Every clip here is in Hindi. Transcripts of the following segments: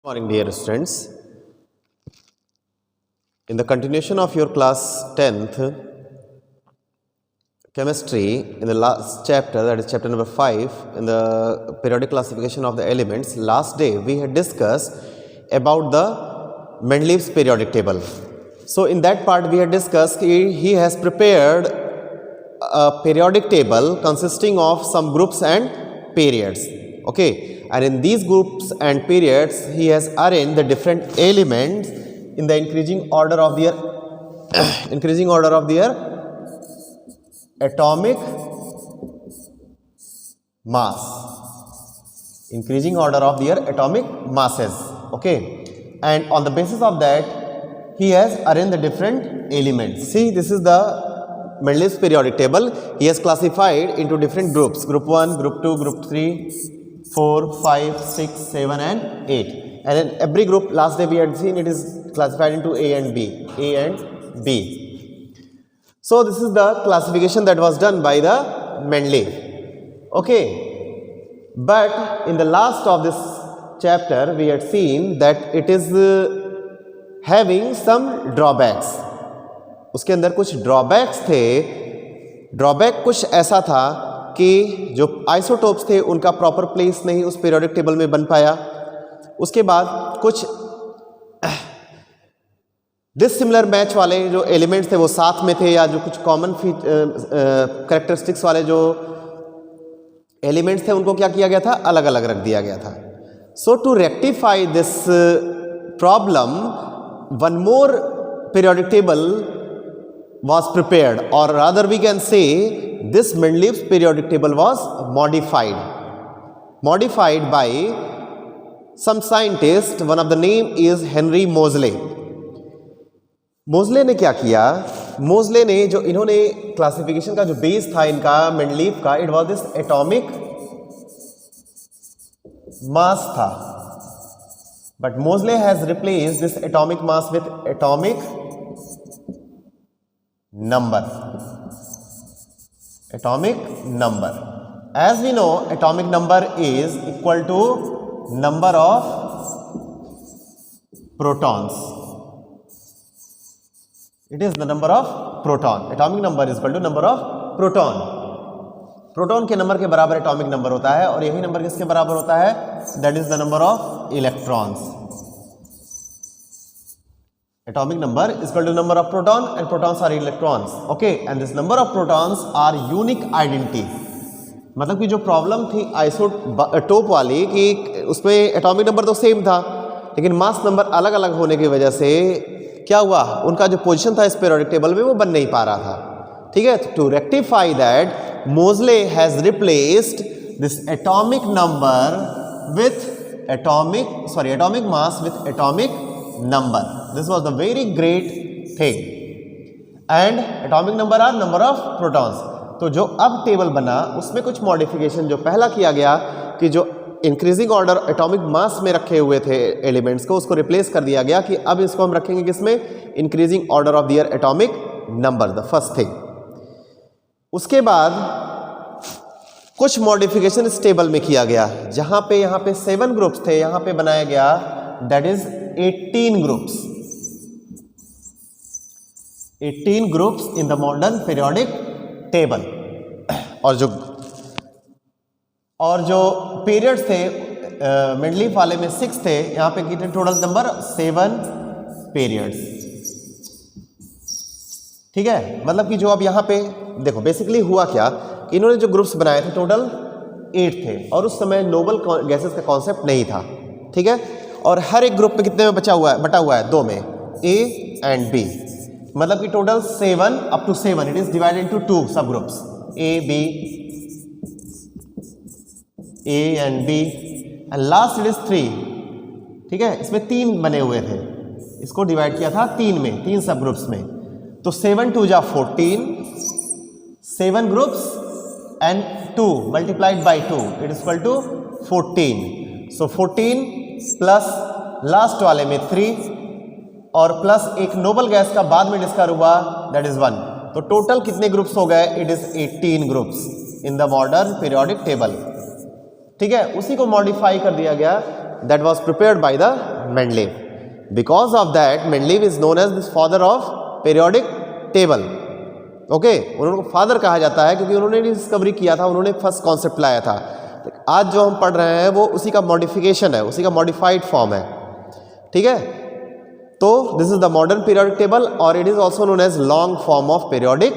Morning, dear students. In the continuation of your class 10th chemistry, in the last chapter, that is chapter number 5, in the periodic classification of the elements, last day we had discussed about the Mendeleev's periodic table. So in that part we had discussed he has prepared a periodic table consisting of some groups and periods. Okay, and in these groups and periods he has arranged the different elements in the increasing order of their atomic mass, increasing order of their atomic masses. Okay, and on the basis of that he has arranged the different elements. See, this is the Mendeleev's periodic table. He has classified into different groups: group 1, group 2, group 3, 4, 5, 6, 7 and 8. And in every group, last day we had seen it is classified into A and B. So this is the classification that was done by the Mendeleev. Okay, but in the last of this chapter we had seen that it is having some drawbacks. उसके अंदर कुछ ड्रॉबैक्स थे. ड्रॉबैक कुछ ऐसा था कि जो आइसोटोप्स थे उनका प्रॉपर प्लेस नहीं उस पीरियोडिक टेबल में बन पाया. उसके बाद कुछ डिसिमिलर मैच वाले जो एलिमेंट्स थे वो साथ में थे, या जो कुछ कॉमन कैरेक्टरिस्टिक्स वाले जो एलिमेंट्स थे उनको क्या किया गया था, अलग अलग रख दिया गया था. So to rectify this problem one more periodic table was prepared, or rather we can say this Mendeleev's periodic table was modified by some scientist. One of the name is Henry Moseley. मोज़ले ने क्या किया, मोज़ले ने जो इन्होंने क्लासिफिकेशन का जो बेस था इनका मेंडलीव का, it was this atomic mass था. But Moseley has replaced this atomic mass with atomic number. Atomic number. As we know, atomic number is equal to number of protons. It is the number of proton. Atomic number is equal to number of proton. Proton के नंबर के बराबर एटॉमिक नंबर होता है, और यही नंबर किसके बराबर होता है, that is the number of electrons. Atomic number is equal to number of proton and protons are electrons. Okay, and this number of protons are unique identity. मतलब कि जो प्रॉब्लम थी आइसोटोप वाली कि उसमें एटॉमिक नंबर तो सेम था लेकिन मास नंबर अलग अलग होने की वजह से क्या हुआ, उनका जो पोजीशन था इस पीरियोडिक टेबल में वो बन नहीं पा रहा था. ठीक है, to rectify that Moseley has replaced this atomic number with atomic mass with atomic number. This was the very great thing. And atomic number are number of protons. तो जो अब टेबल बना उसमें कुछ मॉडिफिकेशन जो पहला किया गया कि जो इंक्रीजिंग ऑर्डर एटॉमिक मास में रखे हुए थे एलिमेंट्स को, उसको रिप्लेस कर दिया गया कि अब इसको हम रखेंगे किसमें, increasing order of their atomic number, the first thing. उसके बाद कुछ मॉडिफिकेशन इस टेबल में किया गया. जहां पे यहाँ पे 7 ग्रुप्स थे, यहां पे बनाया गया that is 18 groups. 18 groups in the modern periodic table. और जो पीरियड्स थे मेंडलीव वाले में 6 थे, यहां पे कितने टोटल नंबर, 7 पीरियड्स. ठीक है, मतलब कि जो अब यहाँ पे देखो बेसिकली हुआ क्या, इन्होंने जो ग्रुप्स बनाए थे टोटल 8 थे, और उस समय नोबल गैसेस का कॉन्सेप्ट नहीं था. ठीक है, और हर एक ग्रुप में कितने में बटा हुआ है 2 में, ए एंड बी. मतलब कि total 7 up to 7, it is divided into 2 sub groups, A B, A and B, and last it is 3. ठीक है, इसमें 3 बने हुए थे, इसको डिवाइड किया था 3 में, 3 सब ग्रुप्स में. तो 7 2 जा 14, 7 groups and 2 multiplied by 2 it is equal to 14. So 14 plus last वाले में 3 और प्लस एक नोबल गैस का बाद में डिस्कवर हुआ दैट इज 1. तो टोटल कितने ग्रुप्स हो गए, it is 18 groups in the modern periodic table. ठीक है, उसी को मॉडिफाई कर दिया गया that was prepared by the Mendeleev. Because of that, Mendeleev is known as the father of periodic table. Okay, उन्होंने फादर कहा जाता है क्योंकि उन्होंने डिस्कवरी किया था, उन्होंने फर्स्ट कॉन्सेप्ट लाया था. आज जो हम पढ़ रहे हैं वो उसी का मॉडिफिकेशन है, उसी का मॉडिफाइड फॉर्म है. ठीक है, तो this is the modern periodic table और it is also known as long form of periodic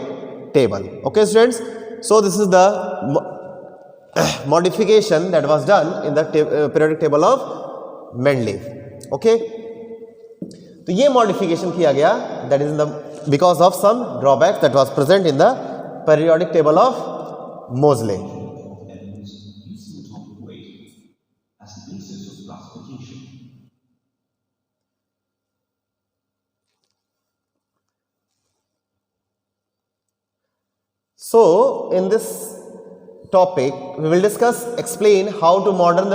table. Okay students, so this is the modification that was done in the periodic table of Mendeleev. Okay, तो ये modification किया गया, that is in the because of some drawbacks that was present in the periodic table of Moseley. So in this topic we will discuss, explain how the modern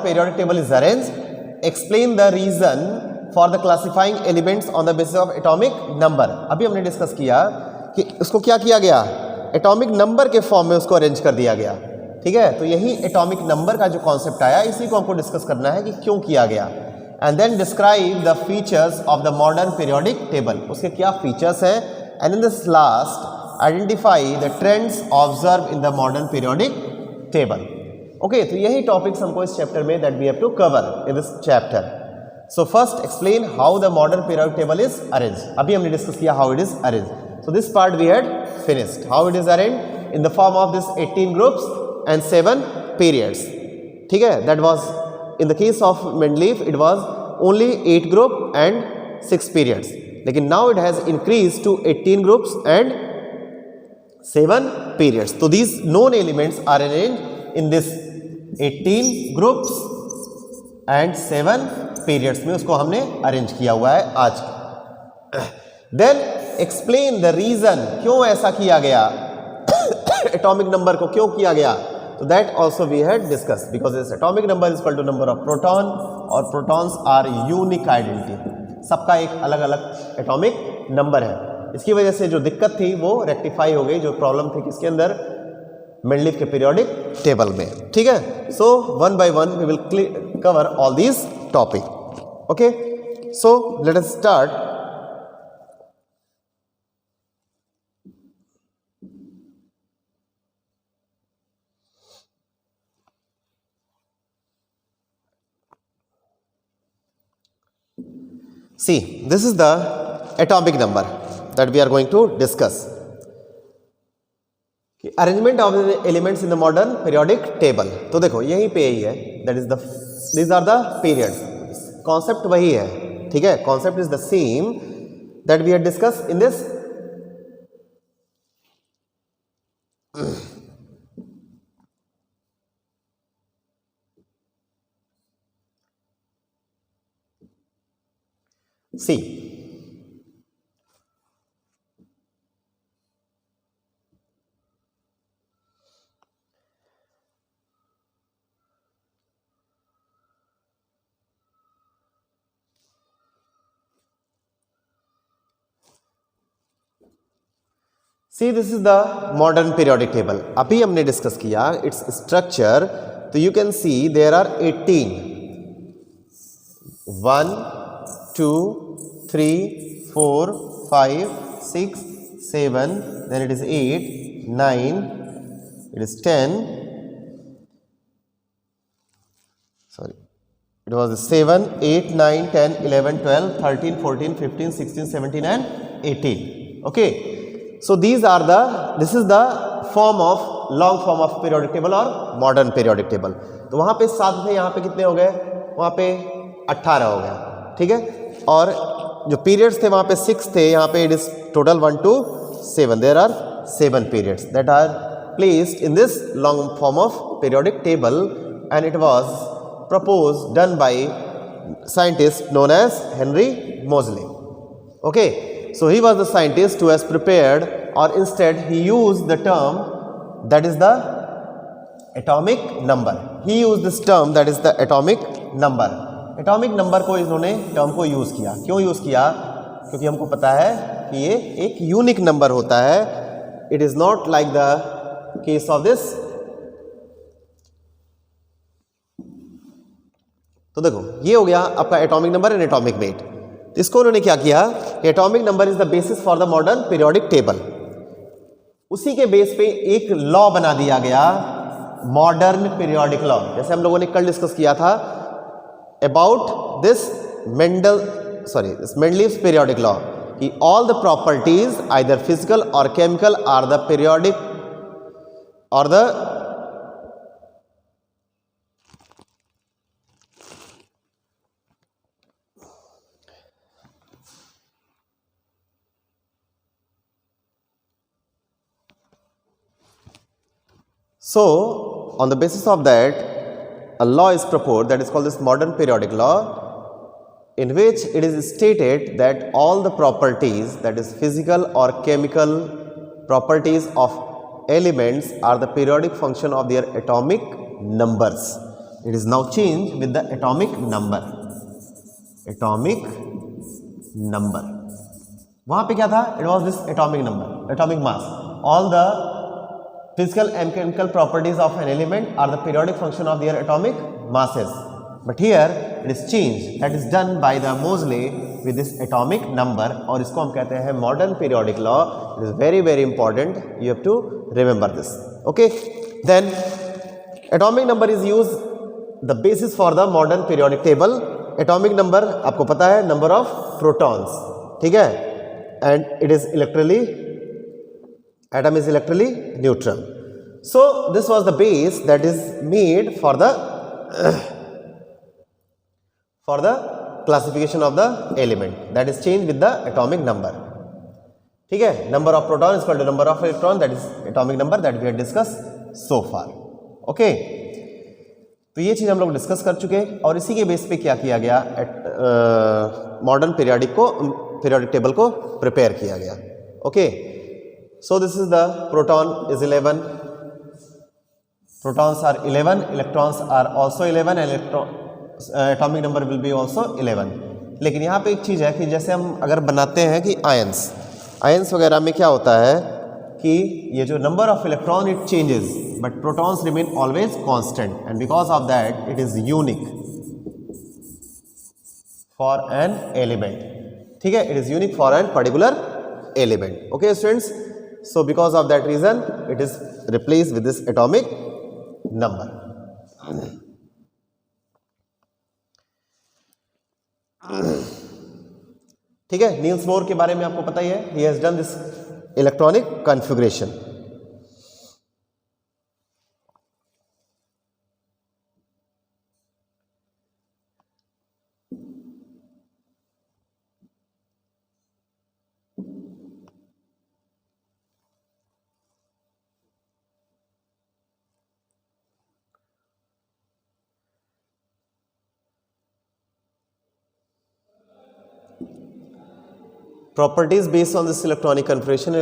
periodic table is arranged, explain the reason for the classifying elements on the basis of atomic number. अभी हमने डिस्कस किया कि उसको क्या किया गया, एटॉमिक नंबर के फॉर्म में उसको अरेंज कर दिया गया. ठीक है, तो यही एटॉमिक नंबर का जो कॉन्सेप्ट आया इसी को हमको डिस्कस करना है कि क्यों किया गया. And then describe the features of the modern periodic table, उसके क्या फीचर्स हैं. And in this last identify the trends observed in the modern periodic table. Okay, तो यही टॉपिक्स हमको इस चैप्टर में that we have to cover in this chapter. So first explain how the modern periodic table is arranged. अभी हमने डिस्कस किया how it is arranged. So this part we had finished. How it is arranged in the form of this 18 groups and 7 periods. ठीक है, that was in the case of Mendeleev it was only 8 group and 6 periods. लेकिन now it has increased to 18 groups and 7 periods. So these known elements are arranged in this 18 groups and 7 periods में उसको हमने अरेंज किया हुआ है आज. Then explain the reason, क्यों ऐसा किया गया, एटॉमिक नंबर को क्यों किया गया. So that also we had discussed, because this atomic number is equal to number of proton और protons are unique identity. सबका एक अलग अलग एटॉमिक नंबर है. इसकी वजह से जो दिक्कत थी वो रेक्टिफाई हो गई, जो प्रॉब्लम थी किसके अंदर, मेंडलीव के पीरियोडिक टेबल में. ठीक है, so one by one we will cover all these topic. Okay, so let us start. See, this is the atomic number that we are going to discuss. Arrangement of the elements in the modern periodic table. तो देखो यहीं पे यही है, that is the these are the periods. Concept वही है. ठीक है, concept is the same that we had discussed in this. See, this is the modern periodic table. अभी हमने डिस्कस किया its structure. तो you can see there are 18. 1, 2, 3, 4, 5, 6, 7, then it is 8, 9, it is 10. Sorry, it was 7, 8, 9, 10, 11, 12, 13, 14, 15, 16, 17 and 18. Okay, so this is the form of long form of periodic table और modern periodic table. तो वहाँ पे 7 थे, यहाँ पे कितने हो गए, वहाँ पे 18 हो गया. ठीक है, और जो पीरियड्स थे वहाँ पे 6 थे, यहाँ पे it is total 1 to 7. There are 7 periods that are placed in this long form of periodic table, and it was proposed done by scientist known as Henry Moseley. Okay, so he was the scientist who has prepared, or instead he used the term that is the atomic number. He used this term that is the atomic number. Atomic number को इन्होंने टर्म को यूज़ किया. क्यों यूज़ किया, क्योंकि हमको पता है कि ये एक यूनिक नंबर होता है. It is not like the case of this तो देखो ये हो गया आपका atomic number and atomic weight. इसको उन्होंने क्या किया, atomic number is the basis for the modern periodic table. उसी के बेस पे एक लॉ बना दिया गया, मॉडर्न पीरियोडिक लॉ। जैसे हम लोगों ने कल डिस्कस किया था about this Mendeleev's periodic law कि all the properties either physical और केमिकल आर द पीरियोडिक और the So, on the basis of that, a law is proposed that is called this modern periodic law, in which it is stated that all the properties, that is physical or chemical properties of elements are the periodic function of their atomic numbers. It is now changed with the atomic number. Atomic number. वहाँ पे क्या था? It was this atomic number, atomic mass. All the physical and chemical properties of an element are the periodic function of their atomic masses. But here it is changed, that is done by the Moseley with this atomic number, और इसको हम कहते हैं modern periodic law. It is very very important, you have to remember this. Okay, then atomic number is used the basis for the modern periodic table. Atomic number आपको पता है number of protons, ठीक है, and it is electrically, atom is electrically neutral. So this was the base that is made for the classification of the element, that is changed with the atomic number. ठीक है, number of proton is equal to number of electron, that is atomic number that we have discussed so far. Okay, तो ये चीज़ हम लोग डिस्कस कर चुके हैं और इसी के बेस पे क्या किया गया, मॉडर्न पीरियोडिक टेबल को प्रिपेयर किया गया. Okay, so this is the proton is 11, protons are 11, electrons are also 11 and atomic number will be also 11. लेकिन यहाँ पे एक चीज़ है कि जैसे हम अगर बनाते हैं कि आयंस वगैरह में क्या होता है कि ये जो number of electron it changes but protons remain always constant, and because of that it is unique for an element. ठीक है, it is unique for an particular element. Okay students, so because of that reason it is replaced with this atomic number. ठीक है, नील्स बोर के बारे में आपको पता ही है, he has done this electronic configuration. Properties based on this electronic configuration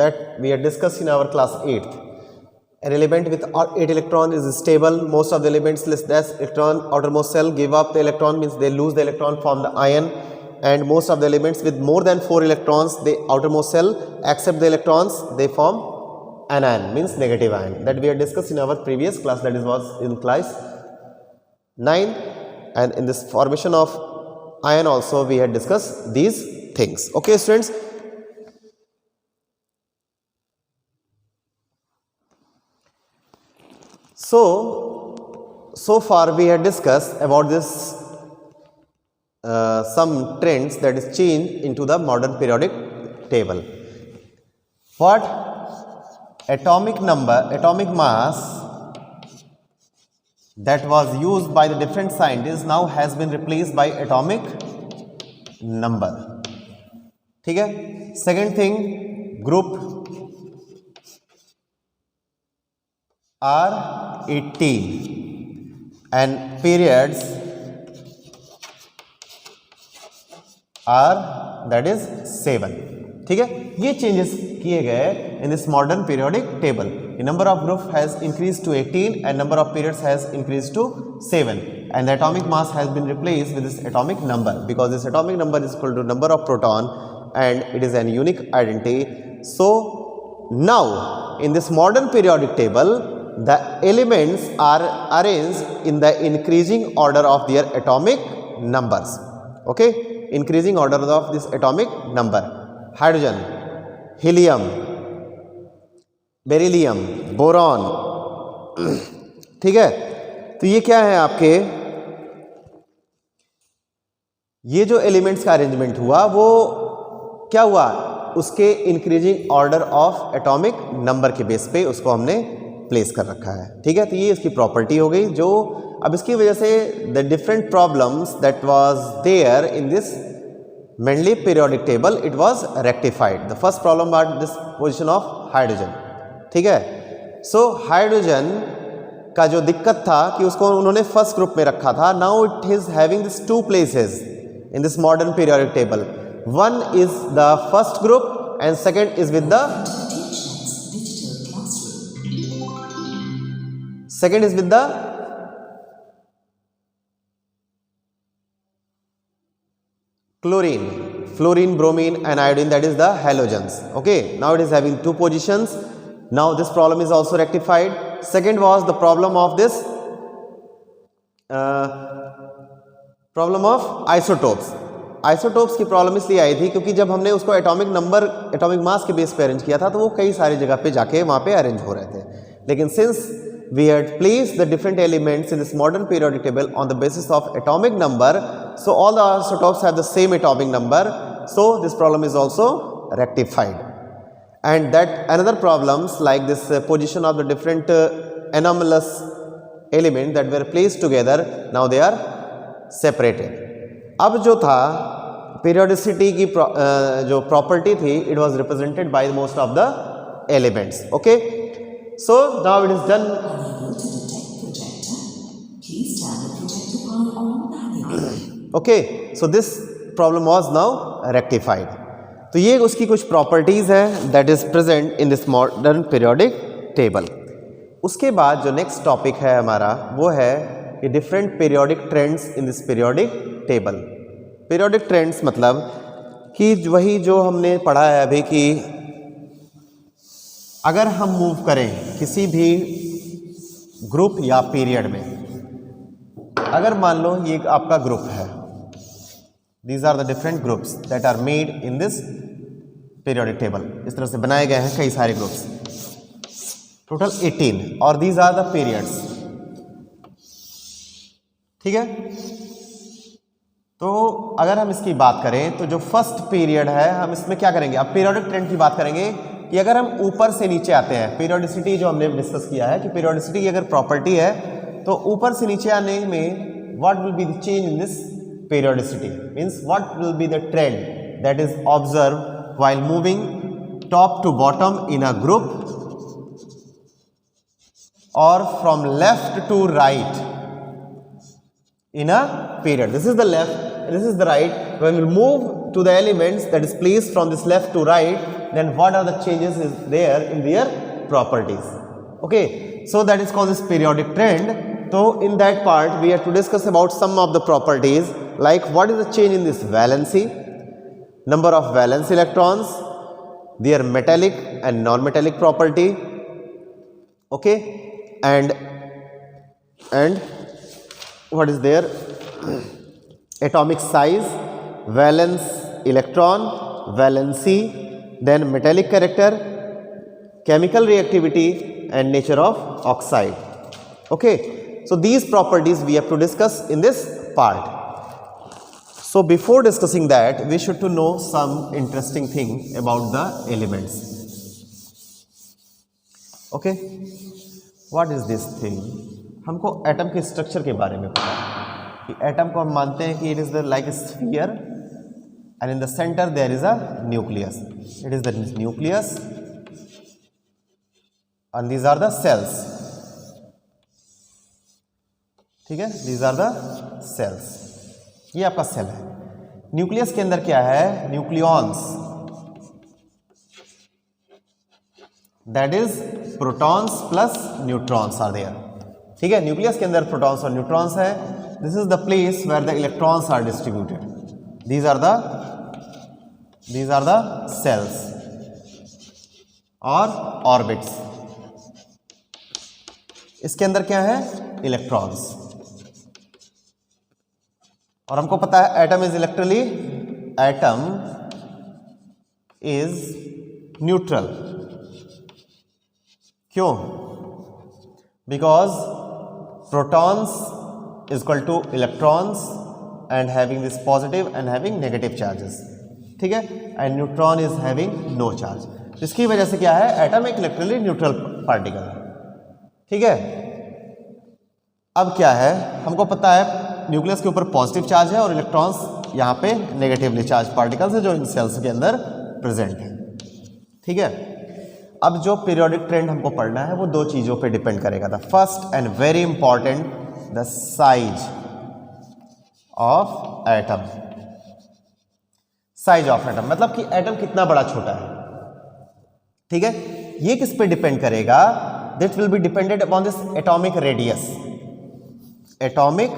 that we had discussed in our class 8th. An element with 8 electrons is stable. Most of the elements less than electron outermost shell give up the electron, means they lose the electron, form the ion. And most of the elements with more than 4 electrons, the outermost shell accept the electrons, they form anion, means negative ion. That we had discussed in our previous class, that is was in class 9. And in this formation of ion also we had discussed these things. Okay students, so far we had discussed about this some trends that is changed into the modern periodic table. What? Atomic number, atomic mass that was used by the different scientists now has been replaced by atomic number. ठीक है, second thing, group are 18 and periods are that is 7. ठीक है, ये चेंजेस किए गए in this modern periodic table. Number of group has increase to 18 and number of periods has increase to 7, and the atomic mass has been replaced with this atomic number, because this atomic number is equal to number of proton and it is an unique identity. So now in this modern periodic table the elements are arranged in the increasing order of their atomic numbers. Okay, increasing order of this atomic number. Hydrogen, helium, beryllium, boron. ठीक है, तो ये क्या है आपके, ये जो एलिमेंट्स का अरेंजमेंट हुआ वो क्या हुआ, उसके increasing order of atomic number के बेस पे उसको हमने प्लेस कर रखा है. ठीक है, तो ये इसकी प्रॉपर्टी हो गई. जो अब इसकी वजह से the different problems that was there in this mainly periodic table, it was rectified. The first problem about this position of hydrogen. ठीक है, सो हाइड्रोजन का जो दिक्कत था कि उसको उन्होंने फर्स्ट ग्रुप में रखा था. Now it is having this two places in this modern periodic table. One is the first group and second is with the chlorine, fluorine, bromine and iodine, that is the halogens. Okay, now it is having two positions. Now this problem is also rectified. Second was the problem of this problem of isotopes. Isotopes की प्रॉब्लम इसलिए आई थी क्योंकि जब हमने उसको एटॉमिक नंबर, एटॉमिक मास के बेस पे अरेंज किया था तो वो कई सारी जगह पे जाके वहाँ पे अरेंज हो रहे थे. लेकिन since we had placed the different elements in this modern periodic table on the basis of atomic number, so all the isotopes have the same atomic number, so this problem is also rectified. And that another problems like this position of the different anomalous element that were placed together, now they are separated. अब जो था पीरियोडिसिटी की जो प्रॉपर्टी थी, it was represented by most of the elements. Okay, so now it is done. Okay, so this problem was now rectified. तो ये उसकी कुछ प्रॉपर्टीज है that is present in this modern periodic table. उसके बाद जो नेक्स्ट टॉपिक है हमारा वो है कि different periodic trends in this periodic table. Periodic trends मतलब कि वही जो हमने पढ़ा है अभी कि अगर हम मूव करें किसी भी ग्रुप या पीरियड में, अगर मान लो ये आपका ग्रुप है, these are the different groups that are made in this periodic table. इस तरह से बनाए गए हैं कई सारे ग्रुप्स, टोटल 18, और दीज आर द पीरियड्स. ठीक है, तो अगर हम इसकी बात करें तो जो फर्स्ट पीरियड है हम इसमें क्या करेंगे, अब पीरियोडिक ट्रेंड की बात करेंगे कि अगर हम ऊपर से नीचे आते हैं, पीरियोडिसिटी जो हमने डिस्कस किया है कि पीरियोडिसिटी की अगर प्रॉपर्टी है तो ऊपर से नीचे आने में what will be the change in this periodicity, means what will be the trend that is observe while moving top to bottom in a group और from left to right in a period. This is the left, this is the right. When we move to the elements that is placed from this left to right, then what are the changes is there in their properties. Okay, so that is called this periodic trend. So in that part we have to discuss about some of the properties, like what is the change in this valency, number of valence electrons, their metallic and non-metallic property. Okay, and what is there, atomic size, valence electron, valency, then metallic character, chemical reactivity and nature of oxide. Okay, so these properties we have to discuss in this part. So before discussing that, we should to know some interesting thing about the elements. Okay, what is this thing? हमको एटम के स्ट्रक्चर के बारे में पता है कि एटम को हम मानते हैं कि it is the like a sphere and in the centre there is a nucleus. It is the nucleus and these are the shells. ठीक है, दीज आर द सेल्स. ये आपका सेल है. न्यूक्लियस के अंदर क्या है, nucleons, that is protons plus neutrons are there. ठीक है, न्यूक्लियस के अंदर प्रोटॉन्स और न्यूट्रॉन्स है. This is the place where the electrons are distributed. These are the shells और ऑर्बिट्स. इसके अंदर क्या है, इलेक्ट्रॉन्स। और हमको पता है atom is electrically, atom is neutral. क्यों? Because protons is equal to electrons and having this positive and having negative charges, ठीक है, and neutron is having no charge. इसकी वजह से क्या है, एटम एक इलेक्ट्रली न्यूट्रल पार्टिकल है, ठीक है। अब क्या है, हमको पता है न्यूक्लियस के ऊपर पॉजिटिव चार्ज है और इलेक्ट्रॉन्स यहाँ पे नेगेटिवली चार्ज पार्टिकल्स है जो इन सेल्स के अंदर प्रेजेंट है, ठीक है। अब जो पीरियोडिक ट्रेंड हमको पढ़ना है वो दो चीज़ों पे डिपेंड करेगा। The first and very important, the size of atom. Size of atom मतलब कि एटम कितना बड़ा छोटा है, ठीक है। ये किस पे डिपेंड करेगा, that will be depended upon this atomic radius. Atomic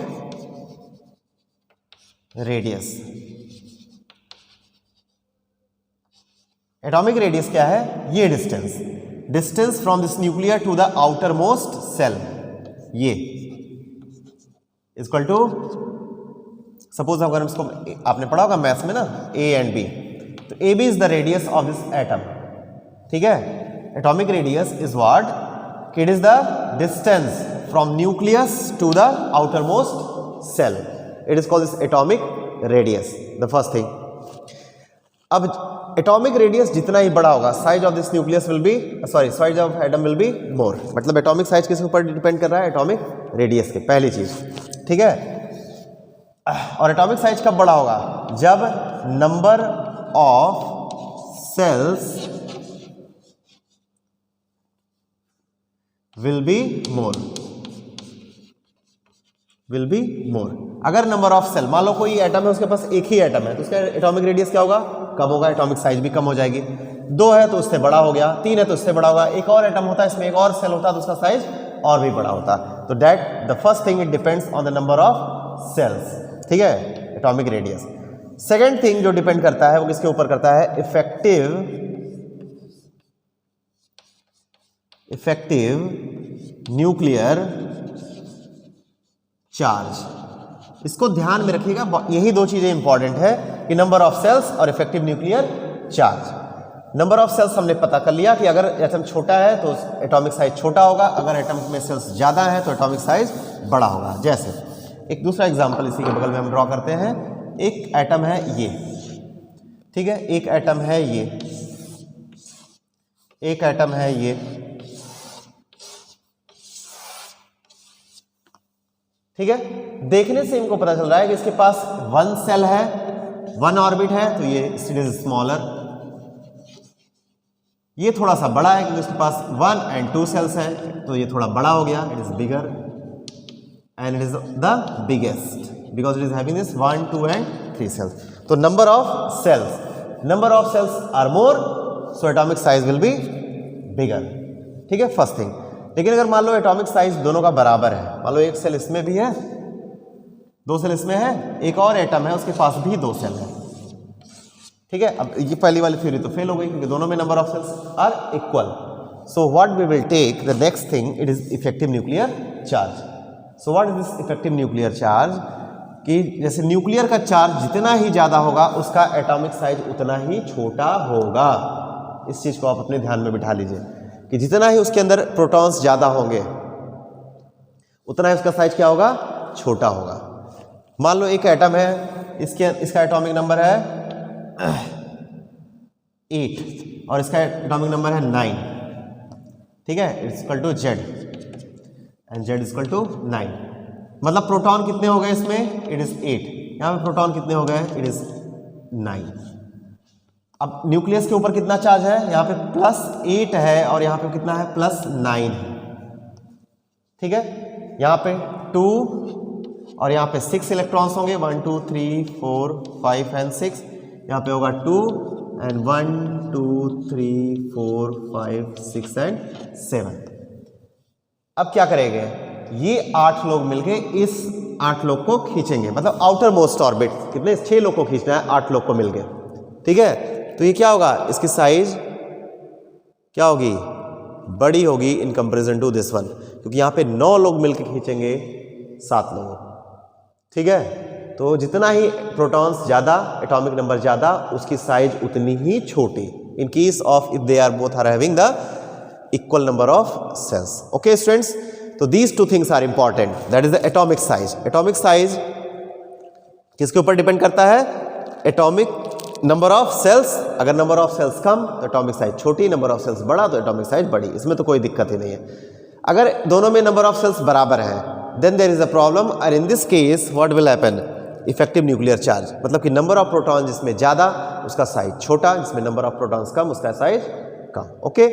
radius, atomic radius क्या है, ये distance, distance from this nuclear to the outer most shell, ये इक्वल टू, सपोज अगर इसको आपने पढ़ा होगा मैथ्स में ना, ए एंड बी, तो A B is the radius of this atom, ठीक है। Atomic radius is what, it is the distance from nucleus to the outer most shell, it is called this atomic radius, the first thing. अब एटॉमिक रेडियस जितना ही बड़ा होगा, size of this nucleus will be, sorry, size of atom will be more. मतलब एटॉमिक साइज किसके ऊपर डिपेंड कर रहा है, एटॉमिक रेडियस के, पहली चीज, ठीक है। और एटॉमिक साइज कब बड़ा होगा, जब number of shells will be more, will be more. अगर नंबर ऑफ सेल, मान लो कोई एटम है उसके पास एक ही एटम है तो उसका एटॉमिक रेडियस क्या होगा, कम होगा, एटॉमिक साइज भी कम हो जाएगी। दो है तो उससे बड़ा हो गया, तीन है तो उससे बड़ा होगा, एक और एटम होता है इसमें एक और सेल होता है तो उसका साइज और भी बड़ा होता है। तो that the first thing, it depends on the number of shells, ठीक है, एटॉमिक रेडियस। सेकेंड थिंग जो डिपेंड करता है वो किसके ऊपर करता है, इफेक्टिव न्यूक्लियर चार्ज। इसको ध्यान में रखिएगा, यही दो चीजें इंपॉर्टेंट है कि नंबर ऑफ सेल्स और effective nuclear charge. Number of shells हमने पता कर लिया कि अगर एटम छोटा है तो एटॉमिक साइज छोटा होगा, अगर एटम में सेल्स ज्यादा है तो एटॉमिक साइज बड़ा होगा। जैसे एक दूसरा एग्जांपल इसी के बगल में हम ड्रॉ करते हैं, एक एटम है ये, ठीक है, एक एटम है ये, एक एटम है ये, ठीक है। देखने से इनको पता चल रहा है कि इसके पास वन सेल है, वन ऑर्बिट है, तो ये इट इज स्मॉलर। ये थोड़ा सा बड़ा है क्योंकि इसके पास 1 and 2 सेल्स है तो ये थोड़ा बड़ा हो गया, it is bigger and it is the biggest because it is having this 1, 2 and 3 shells. तो number of shells are more, so atomic size will be bigger, ठीक है, फर्स्ट थिंग। लेकिन अगर मान लो एटॉमिक साइज दोनों का बराबर है, मान लो एक सेल इसमें भी है, दो सेल इसमें है, एक और एटम है उसके पास भी 2 सेल है, ठीक है। अब ये पहली वाली थ्योरी तो फेल हो गई क्योंकि दोनों में number of shells are equal. So what we will take the next thing, it is effective nuclear charge. So what is this effective nuclear charge, कि जैसे न्यूक्लियर का चार्ज जितना ही ज़्यादा होगा उसका एटॉमिक साइज उतना ही छोटा होगा। इस चीज़ को आप अपने ध्यान में बिठा लीजिए कि जितना ही उसके अंदर प्रोटॉन्स ज़्यादा होंगे उतना ही उसका साइज क्या होगा, छोटा होगा। मान लो एक एटम है, इसका एटॉमिक नंबर है 8 और इसका एटॉमिक नंबर है 9, ठीक है, it's equal to Z and Z equal to 9। मतलब प्रोटॉन कितने हो गए इसमें, इट इज 8, यहाँ पे प्रोटॉन कितने हो गए, इट इज 9। अब न्यूक्लियस के ऊपर कितना चार्ज है, यहाँ पे +8 है और यहाँ पे कितना है, +9 है, ठीक है। यहाँ पे 2 और यहाँ पे 6 इलेक्ट्रॉन्स होंगे, 1, 2, 3, 4, 5 एंड 6। यहाँ पे होगा 2 एंड 1, 2, 3, 4, 5, 6 एंड 7। अब क्या करेंगे, ये 8 लोग मिलके इस 8 लोग को खींचेंगे, मतलब आउटर मोस्ट ऑर्बिट कितने, 6 लोग को खींचना है 8 लोग को मिलके, ठीक है। तो ये क्या होगा, इसकी साइज क्या होगी, बड़ी होगी in comparison to this one, क्योंकि यहाँ पे 9 लोग मिलकर खींचेंगे 7 लोगों, ठीक है। तो जितना ही प्रोटॉन्स ज़्यादा, एटॉमिक नंबर ज़्यादा, उसकी साइज उतनी ही छोटी, in case of if they are both are having the equal number of shells. Okay students, तो these two things are important, that is the atomic size. Atomic size किसके ऊपर डिपेंड करता है? Atomic number of shells. अगर नंबर ऑफ सेल्स कम तो एटॉमिक साइज छोटी, नंबर ऑफ सेल्स बड़ा तो एटॉमिक साइज बड़ी, इसमें तो कोई दिक्कत ही नहीं है। अगर दोनों में नंबर ऑफ सेल्स बराबर है then there is a problem, और in this case what will happen? Effective nuclear charge, मतलब कि नंबर ऑफ प्रोटॉन जिसमें ज़्यादा उसका साइज छोटा, जिसमें नंबर ऑफ प्रोटॉन्स कम उसका size come. Okay,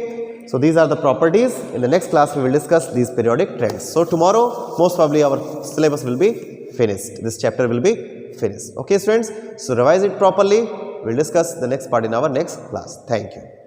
so these are the properties. In the next class we will discuss these periodic trends. So tomorrow most probably our syllabus will be finished, this chapter will be finished. Okay students, so revise it properly. We'll discuss the next part in our next class. Thank you.